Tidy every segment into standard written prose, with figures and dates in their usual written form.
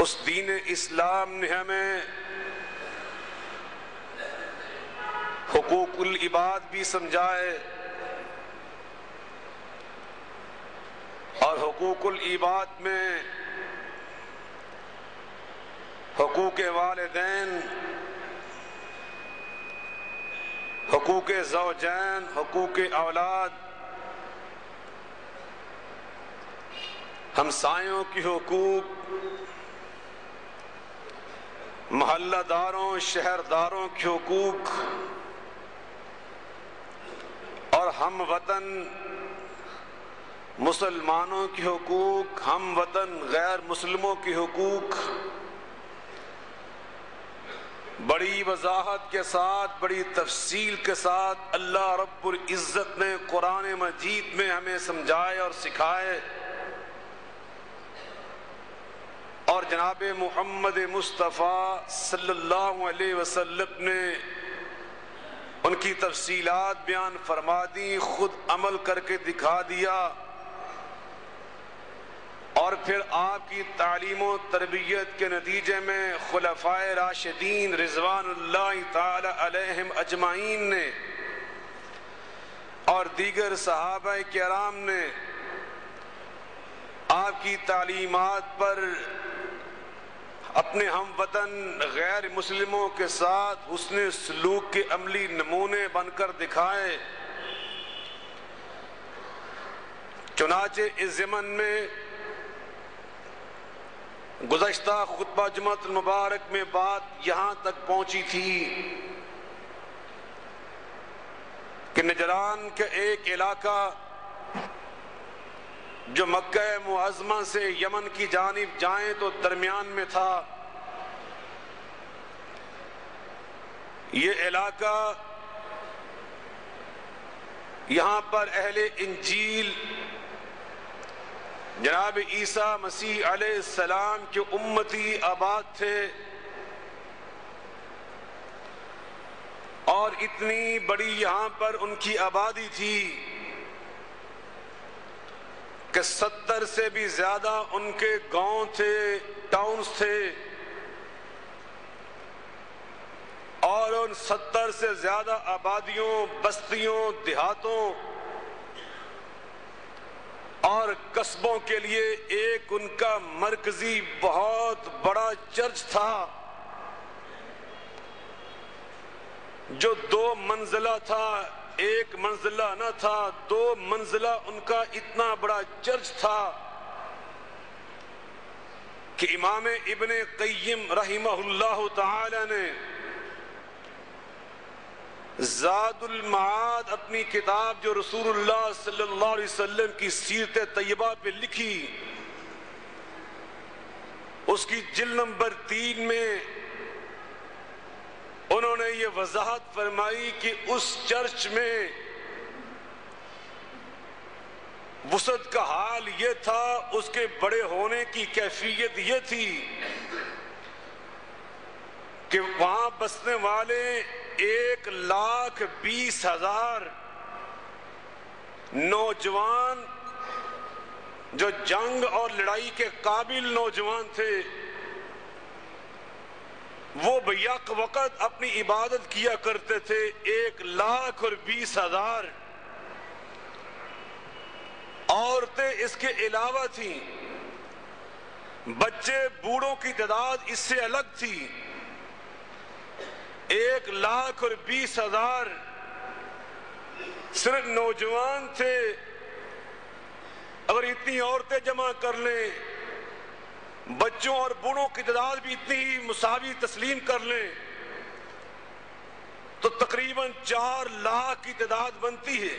اس دین اسلام نے ہمیں حقوق العباد بھی سمجھائے، اور حقوق العباد میں حقوق والدین، حقوق زوجین، حقوق اولاد، ہمسایوں کی حقوق، محلہ داروں شہرداروں کی حقوق، اور ہم وطن مسلمانوں کی حقوق، ہم وطن غیر مسلموں کی حقوق بڑی وضاحت کے ساتھ، بڑی تفصیل کے ساتھ اللہ رب العزت نے قرآن مجید میں ہمیں سمجھائے اور سکھائے، اور جناب محمد مصطفیٰ صلی اللہ علیہ وسلم نے ان کی تفصیلات بیان فرما دی، خود عمل کر کے دکھا دیا، اور پھر آپ کی تعلیم و تربیت کے نتیجے میں خلفائے راشدین رضوان اللہ تعالی علیہم اجمعین نے اور دیگر صحابہ کرام نے آپ کی تعلیمات پر اپنے ہم وطن غیر مسلموں کے ساتھ حسن سلوک کے عملی نمونے بن کر دکھائے۔ چنانچہ اس ضمن میں گزشتہ خطبہ جمعۃ المبارک میں بات یہاں تک پہنچی تھی کہ نجران کا ایک علاقہ جو مکہ معظمہ سے یمن کی جانب جائیں تو درمیان میں تھا، یہ علاقہ یہاں پر اہل انجیل جناب عیسیٰ مسیح علیہ السلام کے امتی آباد تھے، اور اتنی بڑی یہاں پر ان کی آبادی تھی کہ 70 سے بھی زیادہ ان کے گاؤں تھے، ٹاؤنز تھے، اور ان 70 سے زیادہ آبادیوں، بستیوں، دیہاتوں اور قصبوں کے لیے ایک ان کا مرکزی بہت بڑا چرچ تھا جو 2 منزلہ تھا، ایک منزلہ نہ تھا، 2 منزلہ ان کا اتنا بڑا چرچ تھا کہ امام ابن قیم رحمہ اللہ تعالی نے زاد المعاد اپنی کتاب جو رسول اللہ صلی اللہ علیہ وسلم کی سیرت طیبہ پہ لکھی، اس کی جلد نمبر 3 میں انہوں نے یہ وضاحت فرمائی کہ اس چرچ میں وسعت کا حال یہ تھا، اس کے بڑے ہونے کی کیفیت یہ تھی کہ وہاں بسنے والے 1,20,000 نوجوان جو جنگ اور لڑائی کے قابل نوجوان تھے، وہ بیک وقت اپنی عبادت کیا کرتے تھے۔ 1,20,000 عورتیں اس کے علاوہ تھیں، بچے بوڑھوں کی تعداد اس سے الگ تھی۔ 1,20,000 صرف نوجوان تھے۔ اگر اتنی عورتیں جمع کر لیں، بچوں اور بوڑھوں کی تعداد بھی اتنی ہی مساوی تسلیم کر لیں، تو تقریباً 4 لاکھ کی تعداد بنتی ہے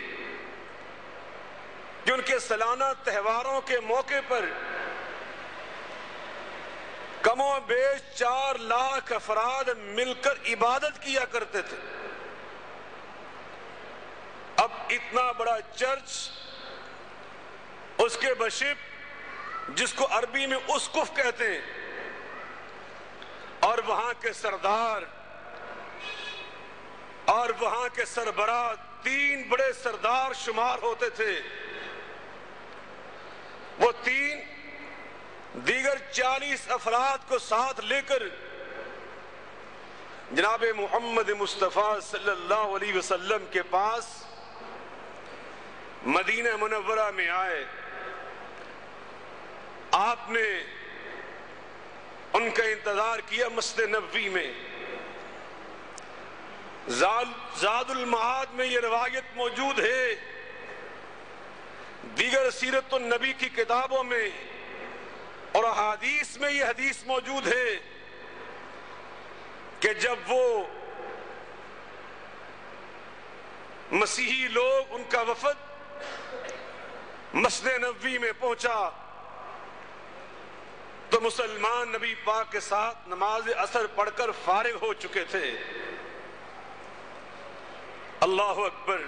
جو ان کے سالانہ تہواروں کے موقع پر کم و بیش 4 لاکھ افراد مل کر عبادت کیا کرتے تھے۔ اب اتنا بڑا چرچ، اس کے بشپ جس کو عربی میں اسقف کہتے ہیں، اور وہاں کے سردار اور وہاں کے سربراہ 3 بڑے سردار شمار ہوتے تھے۔ وہ 3 دیگر 40 افراد کو ساتھ لے کر جناب محمد مصطفیٰ صلی اللہ علیہ وسلم کے پاس مدینہ منورہ میں آئے. آپ نے ان کا انتظار کیا مسجد نبوی میں. زاد المعاد میں یہ روایت موجود ہے، دیگر سیرت النبی کی کتابوں میں اور احادیث میں یہ حدیث موجود ہے کہ جب وہ مسیحی لوگ، ان کا وفد مسجد نبوی میں پہنچا تو مسلمان نبی پاک کے ساتھ نماز عصر پڑھ کر فارغ ہو چکے تھے. اللہ اکبر.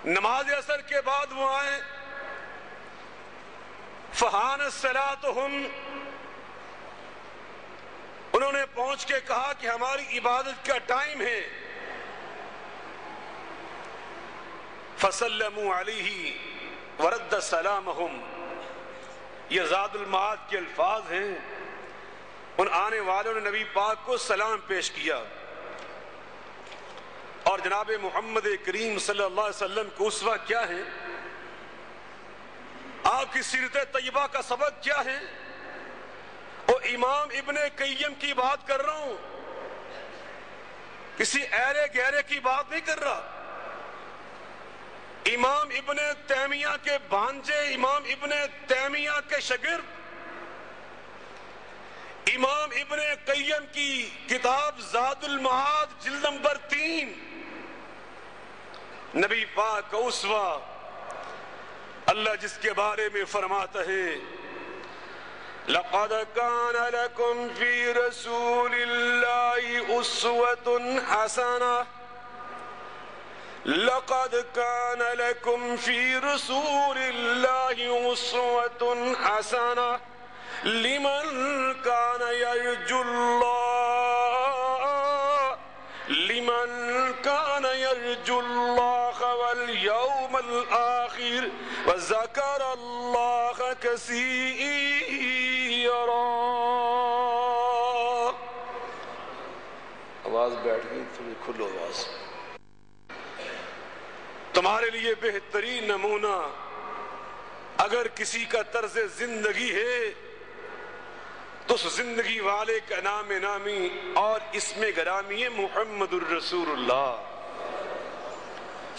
نماز عصر کے بعد وہ آئے. فحانت صلاتہم، انہوں نے پہنچ کے کہا کہ ہماری عبادت کا ٹائم ہے. فسلموا علیہ ورد سلامہم، یہ زاد المعاد کے الفاظ ہیں. ان آنے والوں نے نبی پاک کو سلام پیش کیا اور جناب محمد کریم صلی اللہ علیہ وسلم کو اسوہ کیا ہے، آپ کی سیرت طیبہ کا سبق کیا ہے. اور امام ابن قیم کی بات کر رہا ہوں، کسی ایرے گہرے کی بات نہیں کر رہا. امام ابن تیمیہ کے بھانجے، امام ابن تیمیہ کے شاگرد، امام ابن قیم کی کتاب زاد المعاد جلد نمبر 3، نبی پاک کا اسوہ، اللہ جس کے بارے میں فرماتا ہے لَقَدْ كَانَ لَكُمْ فِي رَسُولِ اللَّهِ أُسْوَةٌ حَسَنَةٌ لَقَدْ كَانَ لَكُمْ فِي رَسُولِ اللَّهِ أُسْوَةٌ حَسَنَةٌ لِمَنْ كَانَ يَرْجُو اللَّهَ وَالْيَوْمَ الْآخِرَ وَذَكَرَ اللَّهَ كَثِيرًا. آواز بیٹھ گئی، تھوڑی کھلو آواز. تمہارے لیے بہترین نمونہ اگر کسی کا طرز زندگی ہے تو اس زندگی والے کا نام نامی اور اسم گرامی ہے محمد الرسول اللہ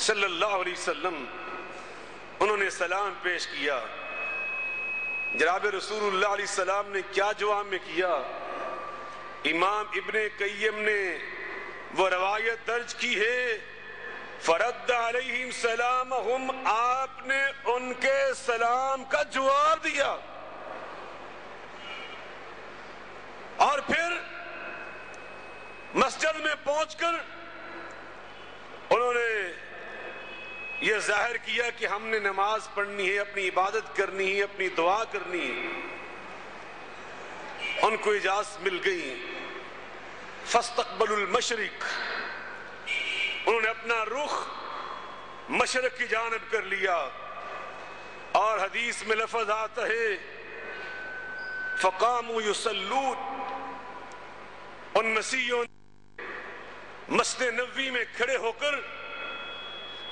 صلی اللہ علیہ وسلم. انہوں نے سلام پیش کیا. جناب رسول اللہ علیہ السلام نے کیا جواب میں کیا؟ امام ابن قیم نے وہ روایت درج کی ہے، فرد علیہم سلامہم، آپ نے ان کے سلام کا جواب دیا. اور پھر مسجد میں پہنچ کر انہوں نے یہ ظاہر کیا کہ ہم نے نماز پڑھنی ہے، اپنی عبادت کرنی ہے، اپنی دعا کرنی ہے. ان کو اجازت مل گئی. فاستقبلوا المشرق، انہوں نے اپنا رخ مشرق کی جانب کر لیا. اور حدیث میں لفظ آتا ہے فقاموا یصلون، ان مسیحیوں نے مسجد نبوی میں کھڑے ہو کر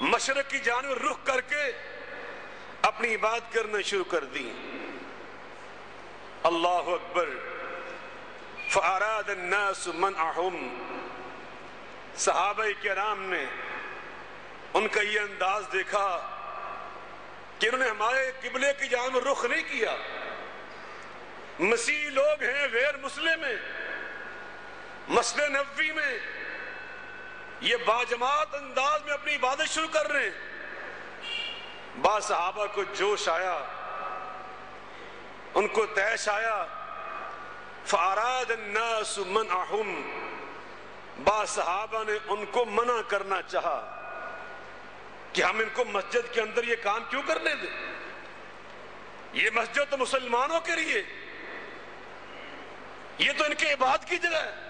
مشرق کی جانب رخ کر کے اپنی عبادت کرنا شروع کر دی. اللہ اکبر. فاراد الناس منعهم، صحابہ کرام نے ان کا یہ انداز دیکھا کہ انہوں نے ہمارے قبلے کی جانب رخ نہیں کیا. مسیح لوگ ہیں، غیر مسلم ہیں، مسجد نبوی میں یہ باجماعت انداز میں اپنی عبادت شروع کر رہے ہیں. بعض صحابہ کو جوش آیا، ان کو طیش آیا. فاراد الناس منعهم، بعض صحابہ نے ان کو منع کرنا چاہا کہ ہم ان کو مسجد کے اندر یہ کام کیوں کرنے دیں، یہ مسجد تو مسلمانوں کے لیے، یہ تو ان کے عبادت کی جگہ ہے.